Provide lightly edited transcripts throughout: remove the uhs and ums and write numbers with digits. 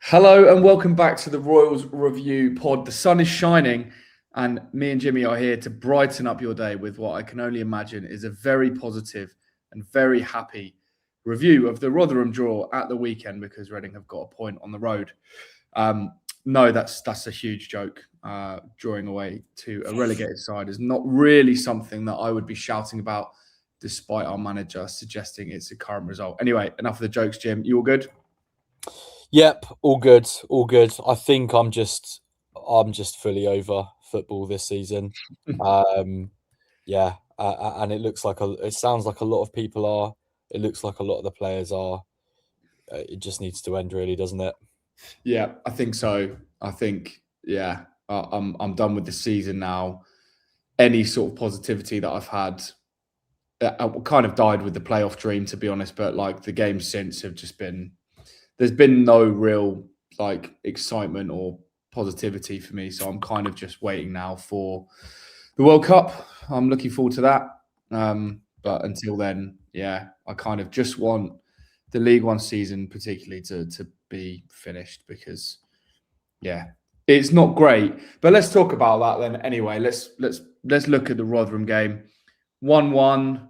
Hello and welcome back to the Royals Review Pod. The sun is shining and me and Jimmy are here to brighten up your day with what I can only imagine is a very positive and very happy review of the Rotherham draw at the weekend because Reading have got a point on the road. No, that's a huge joke. Drawing away to a relegated side is not really something that I would be shouting about despite our manager suggesting it's a current result. Anyway, enough of the jokes, Jim. You all good? Yep, all good, all good. I think I'm just fully over football this season. Yeah, and it sounds like a lot of people are. It looks like a lot of the players are. It just needs to end, really, doesn't it? Yeah, I think so. I think, yeah, I'm done with the season now. Any sort of positivity that I've had, I kind of died with the playoff dream, to be honest. But like the games since have just been, there's been no real like excitement or positivity for me. So I'm kind of just waiting now for the World Cup. I'm looking forward to that. But until then, yeah, I kind of just want the League One season particularly to be finished because yeah, it's not great. But let's talk about that then. Anyway, let's look at the Rotherham game. 1-1.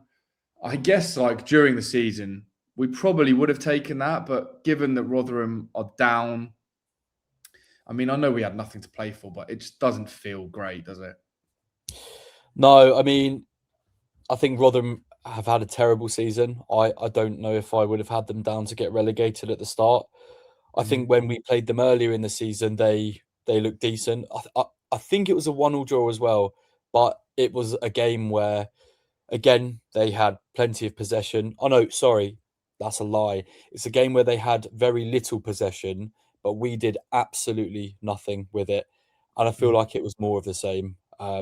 I guess like during the season, we probably would have taken that, but given that Rotherham are down, I mean, I know we had nothing to play for, but it just doesn't feel great, does it? No, I mean, I think Rotherham have had a terrible season. I don't know if I would have had them down to get relegated at the start. I think when we played them earlier in the season, they looked decent. I think it was a 1-1 draw as well, but it was a game where, again, they had plenty of possession. Oh no, sorry, that's a lie. It's a game where they had very little possession, but we did absolutely nothing with it, and I feel Mhm. like it was more of the same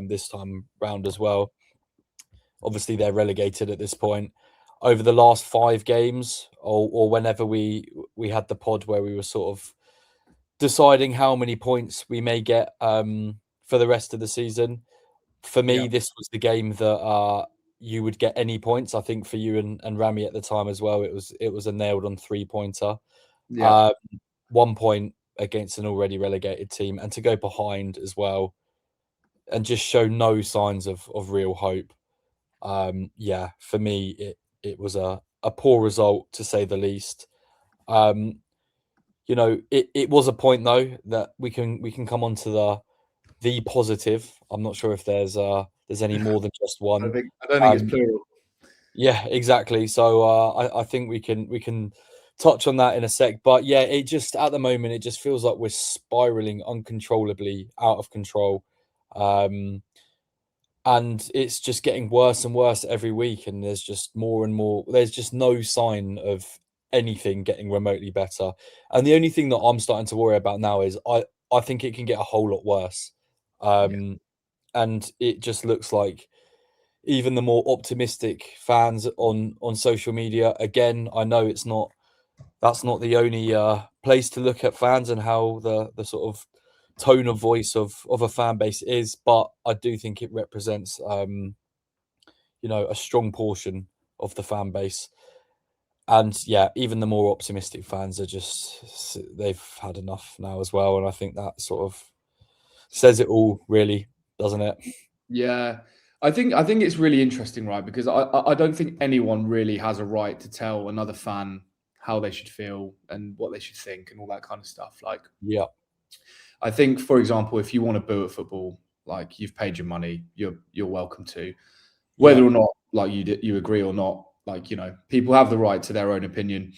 this time round as well. Obviously, they're relegated at this point. Over the last 5 games, or whenever we had the pod where we were sort of deciding how many points we may get for the rest of the season. For Yeah, me, this was the game that you would get any points. I think for you and Rami at the time as well, it was a nailed on 3-pointer. yeah, Uh, 1 point against an already relegated team, and to go behind as well, and just show no signs of real hope. Yeah, for me, it was a poor result to say the least. Um, it was a point though that we can come on to the positive. I'm not sure if there's any more than just one. I don't think it's Um, plural. yeah, exactly. So I think we can touch on that in a sec. But yeah, it just at the moment it just feels like we're spiraling uncontrollably out of control. Um, and it's just getting worse and worse every week, and there's just more and more, there's just no sign of anything getting remotely better. And the only thing that I'm starting to worry about now is I think it can get a whole lot worse. Yeah, And it just looks like even the more optimistic fans on social media, again, I know that's not the only place to look at fans and how the sort of tone of voice of a fan base is, but I do think it represents a strong portion of the fan base. And yeah, even the more optimistic fans are just, they've had enough now as well, and I think that sort of says it all, really, doesn't it? yeah. I think it's really interesting, right? Because I don't think anyone really has a right to tell another fan how they should feel and what they should think and all that kind of stuff. Like, Yeah, I think, for example, if you want to boo at football, like you've paid your money, you're welcome to, yeah, whether or not like you agree or not. Like people have the right to their own opinion.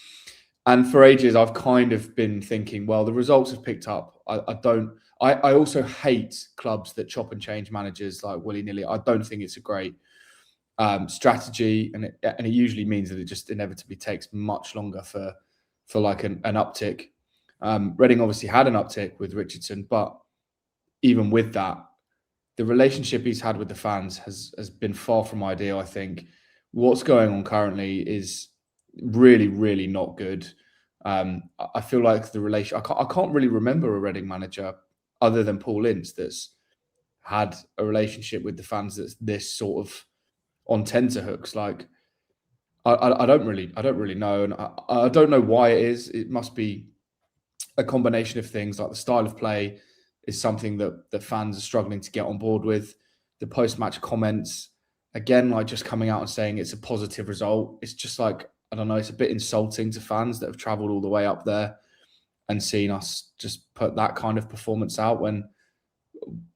And for ages, I've kind of been thinking, well, the results have picked up. I don't. I also hate clubs that chop and change managers like willy nilly. I don't think it's a great strategy, and it usually means that it just inevitably takes much longer for like an uptick. Reading obviously had an uptick with Richardson, but even with that, the relationship he's had with the fans has been far from ideal. I think what's going on currently is really, really not good. I feel like the relation. I can't really remember a Reading manager other than Paul Ince that's had a relationship with the fans that's this sort of on tenterhooks. Like I don't really know, and I don't know why it is. It must be a combination of things, like the style of play is something that fans are struggling to get on board with. The post-match comments, again, like just coming out and saying it's a positive result. It's just like, I don't know, it's a bit insulting to fans that have travelled all the way up there and seen us just put that kind of performance out when,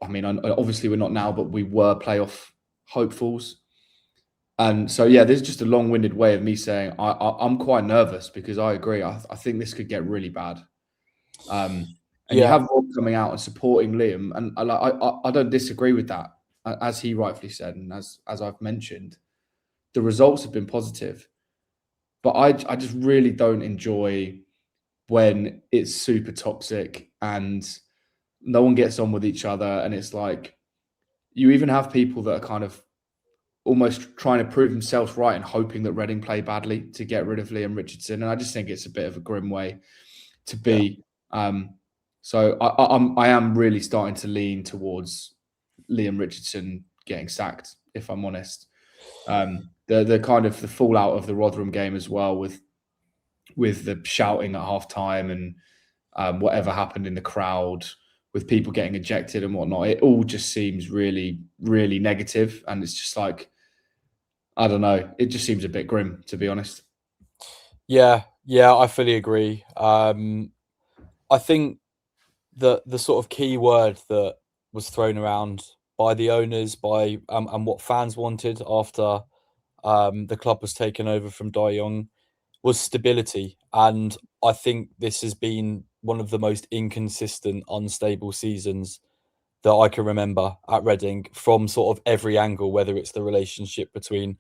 I mean, obviously we're not now, but we were playoff hopefuls. And so, yeah, there's just a long-winded way of me saying I'm quite nervous because I agree. I think this could get really bad. And you Yeah, have Rob coming out and supporting Liam, and I don't disagree with that, as he rightfully said, and as I've mentioned, the results have been positive, but I just really don't enjoy when it's super toxic and no one gets on with each other, and it's like you even have people that are kind of almost trying to prove themselves right and hoping that Reading play badly to get rid of Liam Richardson, and I just think it's a bit of a grim way to yeah. be. So I am really starting to lean towards Liam Richardson getting sacked, if I'm honest. The kind of the fallout of the Rotherham game as well, with the shouting at half time and whatever happened in the crowd, with people getting ejected and whatnot, it all just seems really, really negative, and it's just like, I don't know, it just seems a bit grim, to be honest. Yeah, yeah, I fully agree. I think the sort of key word that was thrown around by the owners, by and what fans wanted after the club was taken over from Dai Young was stability. And I think this has been one of the most inconsistent, unstable seasons that I can remember at Reading from sort of every angle, whether it's the relationship between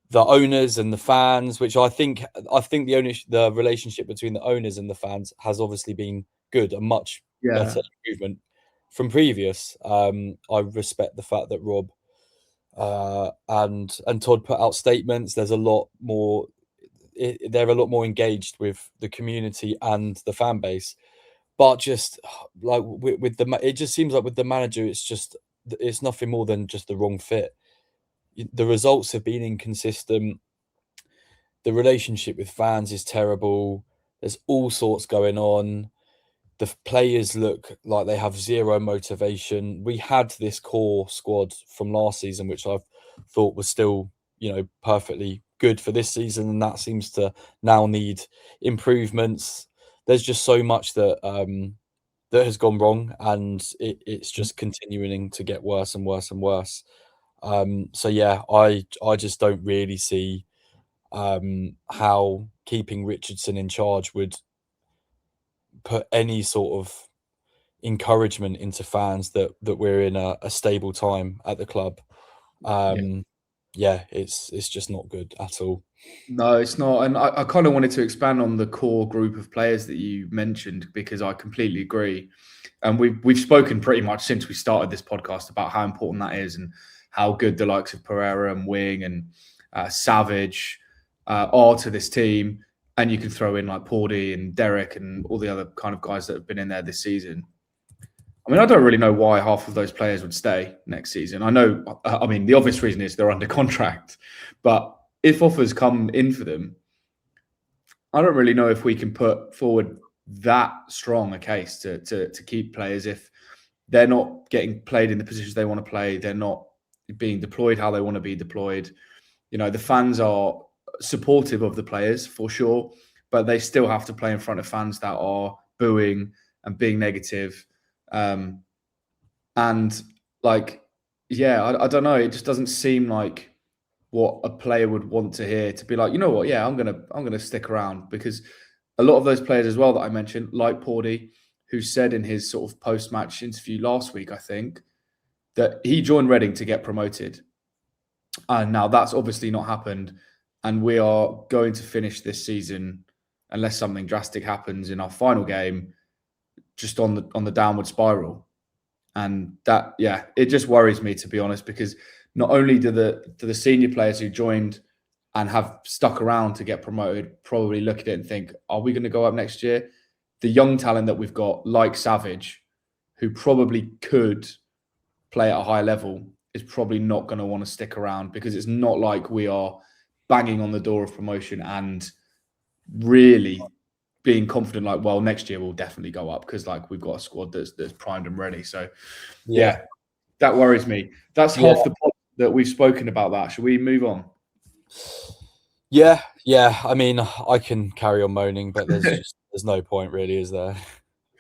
the owners and the fans, which I think the relationship between the owners and the fans has obviously been good, a much Yeah, better improvement from previous. I respect the fact that Rob and Todd put out statements. There's a lot more. They're a lot more engaged with the community and the fan base, but just like with it just seems like with the manager, it's nothing more than just the wrong fit. The results have been inconsistent. The relationship with fans is terrible. There's all sorts going on. The players look like they have zero motivation. We had this core squad from last season, which I thought was still, perfectly good for this season, and that seems to now need improvements. There's just so much that has gone wrong, and it's just continuing to get worse and worse and worse. So yeah, I just don't really see how keeping Richardson in charge would put any sort of encouragement into fans that we're in a stable time at the club. yeah. Yeah, it's just not good at all. No, it's not. And I kind of wanted to expand on the core group of players that you mentioned because I completely agree. And we've spoken pretty much since we started this podcast about how important that is and how good the likes of Pereira and Wing and Savage are to this team. And you can throw in like Pordy and Derek and all the other kind of guys that have been in there this season. I mean, I don't really know why half of those players would stay next season. I know, I mean, the obvious reason is they're under contract, but if offers come in for them, I don't really know if we can put forward that strong a case to keep players if they're not getting played in the positions they want to play. They're not being deployed how they want to be deployed. The fans are supportive of the players for sure, but they still have to play in front of fans that are booing and being negative. And like, yeah, I don't know. It just doesn't seem like what a player would want to hear, to be like, you know what, yeah, I'm gonna stick around, because a lot of those players as well that I mentioned, like Pordy, who said in his sort of post-match interview last week, I think, that he joined Reading to get promoted. And now that's obviously not happened. And we are going to finish this season, unless something drastic happens in our final game, just on the downward spiral. And that, yeah, it just worries me, to be honest, because not only do the senior players who joined and have stuck around to get promoted probably look at it and think, are we going to go up next year? The young talent that we've got, like Savage, who probably could play at a high level, is probably not going to want to stick around, because it's not like we are banging on the door of promotion and really being confident, like, well, next year we'll definitely go up because like we've got a squad that's primed and ready. So yeah, that worries me. That's half the pod that we've spoken about that. Should we move on? Yeah. I mean, I can carry on moaning, but there's no point really, is there?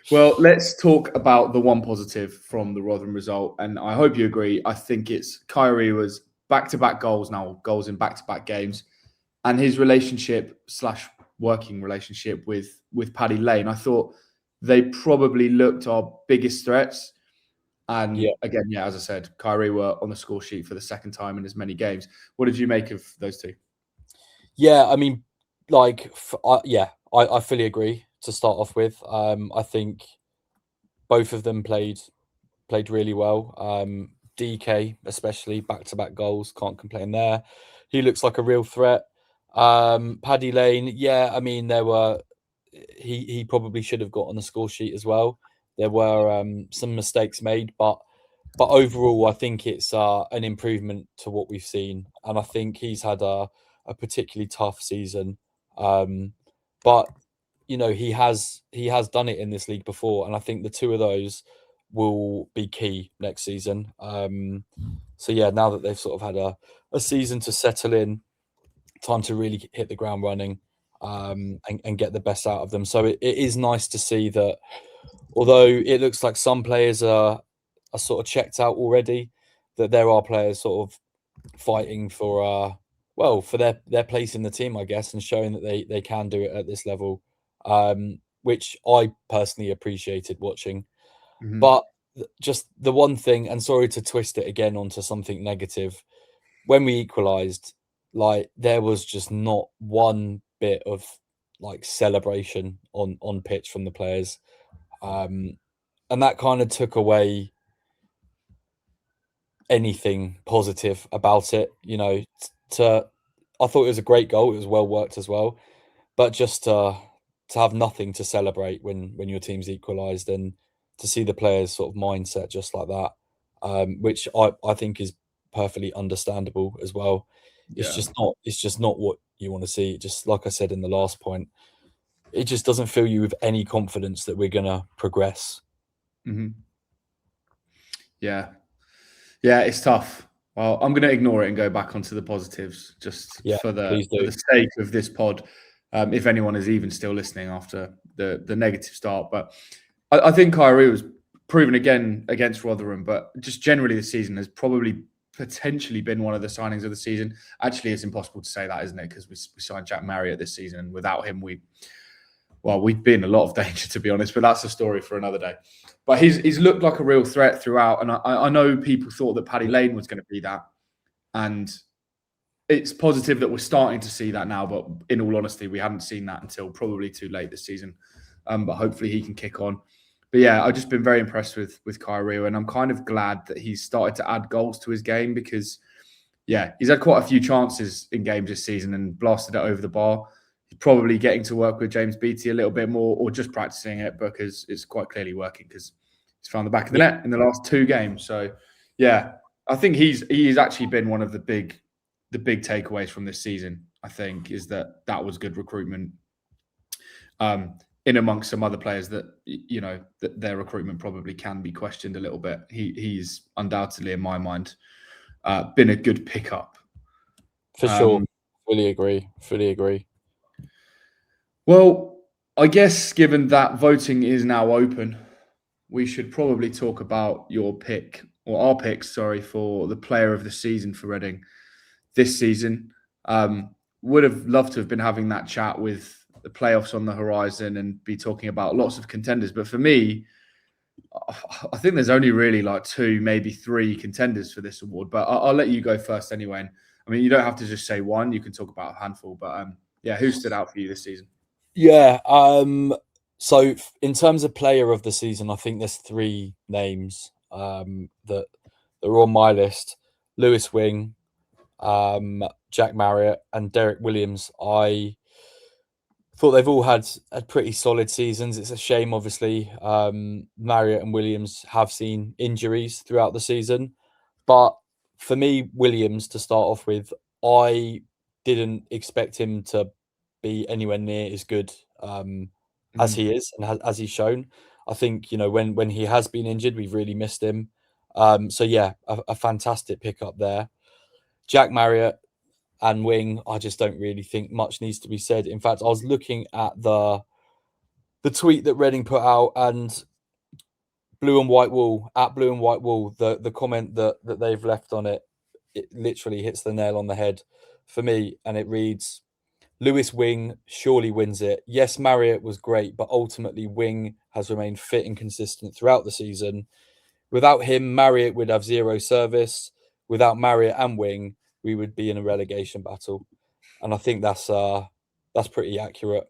Well, let's talk about the one positive from the Rotherham result, and I hope you agree. I think it's Kyrie was back-to-back goals now, goals in back-to-back games, and his relationship / working relationship with Paddy Lane. I thought they probably looked our biggest threats. And again, yeah, as I said, Kyrie were on the score sheet for the second time in as many games. What did you make of those two? Yeah, I mean, like, I fully agree to start off with. I think both of them played really well. DK, especially back-to-back goals, can't complain there. He looks like a real threat. Paddy Lane, yeah, I mean, he probably should have got on the score sheet as well. There were some mistakes made, but overall, I think it's an improvement to what we've seen, and I think he's had a particularly tough season. But he has done it in this league before, and I think the two of those will be key next season. So yeah, now that they've sort of had a season to settle in, time to really hit the ground running, and get the best out of them. So it is nice to see that, although it looks like some players are sort of checked out already, that there are players sort of fighting for for their place in the team, I guess, and showing that they can do it at this level, which I personally appreciated watching. Mm-hmm. But just the one thing, and sorry to twist it again onto something negative, when we equalised, like, there was just not one bit of like celebration on pitch from the players, and that kind of took away anything positive about it. I thought it was a great goal. It was well worked as well, but just to have nothing to celebrate when your team's equalised, and to see the players' sort of mindset just like that, which I think is perfectly understandable as well. It's Yeah. just not what you want to see. Just like I said in the last point, it just doesn't fill you with any confidence that we're gonna progress. Mm-hmm. Yeah. Yeah, it's tough. Well, I'm going to ignore it and go back onto the positives just Yeah, for the please do. sake of this pod, if anyone is even still listening after the negative start. But I think Kyrie was proven again against Rotherham, but just generally the season has probably potentially been one of the signings of the season. Actually, it's impossible to say that, isn't it? Because we signed Jack Marriott this season, and without him, we've been in a lot of danger, to be honest, but that's a story for another day. But he's looked like a real threat throughout, and I know people thought that Paddy Lane was going to be that, and it's positive that we're starting to see that now. But in all honesty, we haven't seen that until probably too late this season. But hopefully he can kick on. But yeah, I've just been very impressed with Kyrie, and I'm kind of glad that he's started to add goals to his game because, yeah, he's had quite a few chances in games this season and blasted it over the bar. He's probably getting to work with James Beattie a little bit more, or just practicing it because it's quite clearly working because he's found the back of the net in the last 2 games. So, yeah, I think he's actually been one of the big takeaways from this season. I think is that was good recruitment. In amongst some other players that that their recruitment probably can be questioned a little bit. He's undoubtedly, in my mind, been a good pickup. For sure. Fully agree. Well, I guess given that voting is now open, we should probably talk about your pick, or our picks, sorry, for the player of the season for Reading this season. Would have loved to have been having that chat with the playoffs on the horizon and be talking about lots of contenders. But for me, I think there's only really like 2, maybe 3 contenders for this award. But I'll let you go first anyway. And, I mean, you don't have to just say one. You can talk about a handful. But yeah, who stood out for you this season? Yeah. So in terms of player of the season, I think there's 3 names that are on my list: Lewis Wing, Jack Marriott, and Derek Williams. I thought they've all had pretty solid seasons. It's a shame, obviously, Marriott and Williams have seen injuries throughout the season. But for me, Williams, to start off with, I didn't expect him to be anywhere near as good as he is and as he's shown. I think, you know, when he has been injured, we've really missed him. So yeah, a fantastic pickup there. Jack Marriott and wing, I just don't really think much needs to be said. In fact, I was looking at the tweet that Reading put out, and Blue and White Wall, at Blue and White Wall, the comment that they've left on it, it literally hits the nail on the head for me. And it reads, Lewis Wing surely wins it. Yes, Marriott was great, but ultimately Wing has remained fit and consistent throughout the season. Without him, Marriott would have zero service. Without Marriott and Wing, we would be in a relegation battle. And I think that's pretty accurate.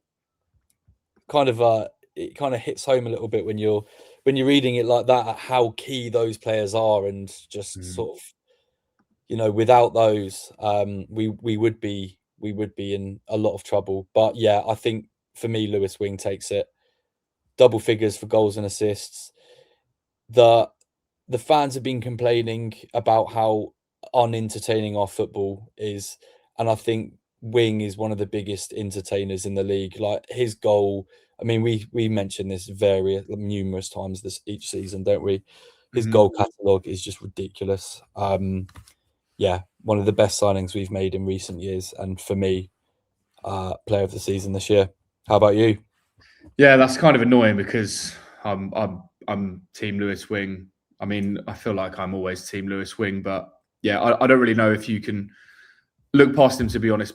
It kind of hits home a little bit when you're reading it like that, at how key those players are, and just sort of, you know, without those, we would be in a lot of trouble. But yeah, I think for me, Lewis Wing takes it. Double figures for goals and assists. The fans have been complaining about how unentertaining our football is, and I think Wing is one of the biggest entertainers in the league. Like, his goal, I mean, we mentioned this numerous times each season, don't we? His goal catalogue is just ridiculous. Yeah, one of the best signings we've made in recent years, and for me, player of the season this year. How about you? Yeah, that's kind of annoying because I'm Team Lewis Wing. I mean, I feel like I'm always Team Lewis Wing, but yeah, I don't really know if you can look past him, to be honest,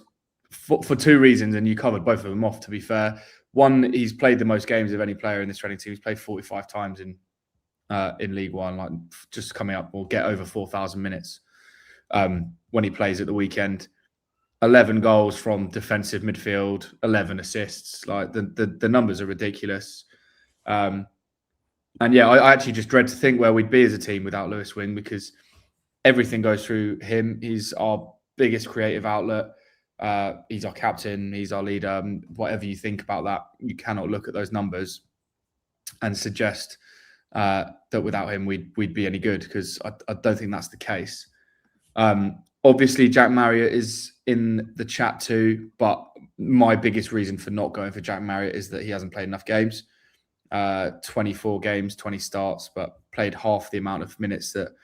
for two reasons, and you covered both of them off, to be fair. One, he's played the most games of any player in this Reading team. He's played 45 times in League One, like just coming up, or get over 4,000 minutes when he plays at the weekend. 11 goals from defensive midfield, 11 assists. Like, the numbers are ridiculous. And yeah, I actually just dread to think where we'd be as a team without Lewis Wing, because everything goes through him. He's our biggest creative outlet. He's our captain. He's our leader. Whatever you think about that, you cannot look at those numbers and suggest that without him we'd be any good, because I don't think that's the case. Obviously, Jack Marriott is in the chat too, but my biggest reason for not going for Jack Marriott is that he hasn't played enough games. 24 games, 20 starts, but played half the amount of minutes that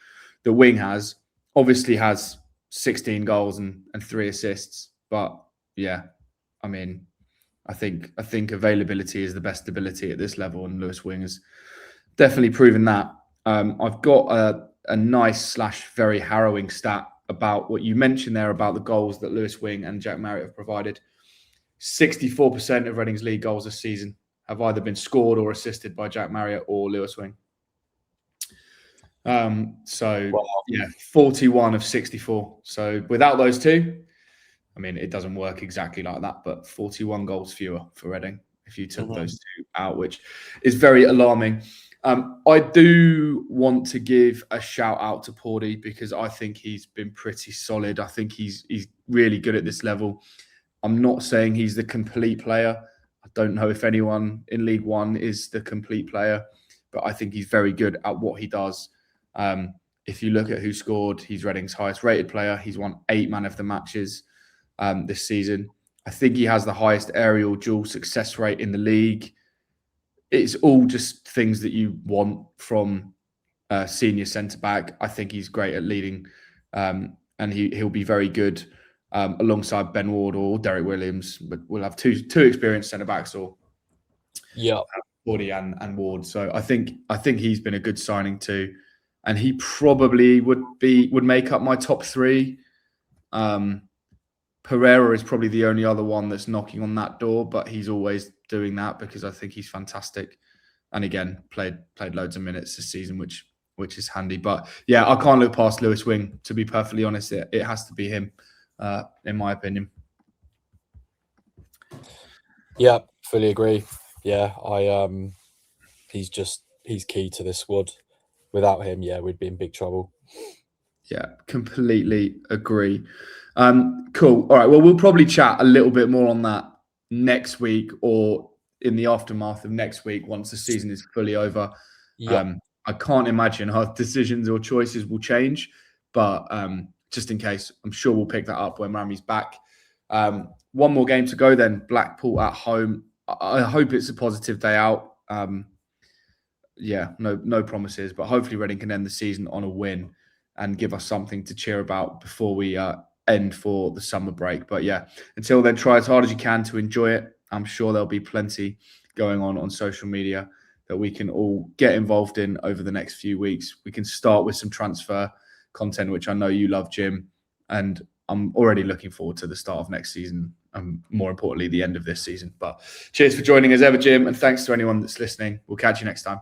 the Wing has. Obviously has 16 goals and 3 assists. But yeah, I mean, I think availability is the best ability at this level, and Lewis Wing has definitely proven that. I've got a nice / very harrowing stat about what you mentioned there about the goals that Lewis Wing and Jack Marriott have provided. 64% of Reading's league goals this season have either been scored or assisted by Jack Marriott or Lewis Wing. So yeah, 41 of 64. So without those two, I mean, it doesn't work exactly like that, but 41 goals fewer for Reading if you took those two out, which is very alarming. I do want to give a shout out to Pordy, because I think he's been pretty solid. I think he's really good at this level. I'm not saying he's the complete player. I don't know if anyone in League One is the complete player, but I think he's very good at what he does. If you look at who scored, he's Reading's highest rated player. He's won 8 man of the matches this season. I think he has the highest aerial duel success rate in the league. It's all just things that you want from a senior centre-back. I think he's great at leading, and he'll be very good alongside Ben Ward or Derek Williams. But we'll have two experienced centre-backs, or Pordy and Ward. So I think he's been a good signing too, and he probably would make up my top 3. Pereira is probably the only other one that's knocking on that door, but he's always doing that because I think he's fantastic. And again, played loads of minutes this season, which is handy. But yeah, I can't look past Lewis Wing, to be perfectly honest. It has to be him, in my opinion. Yeah, fully agree. Yeah, he's key to this squad. Without him, yeah, we'd be in big trouble. Yeah, completely agree. Cool. All right. Well, we'll probably chat a little bit more on that next week, or in the aftermath of next week, once the season is fully over. Yeah. I can't imagine our decisions or choices will change, but just in case, I'm sure we'll pick that up when Rami's back. One more game to go then. Blackpool at home. I hope it's a positive day out. No promises, but hopefully Reading can end the season on a win and give us something to cheer about before we end for the summer break. But yeah, until then, try as hard as you can to enjoy it. I'm sure there'll be plenty going on social media that we can all get involved in over the next few weeks. We can start with some transfer content, which I know you love, Jim, and I'm already looking forward to the start of next season and more importantly, the end of this season. But cheers for joining as ever, Jim, and thanks to anyone that's listening. We'll catch you next time.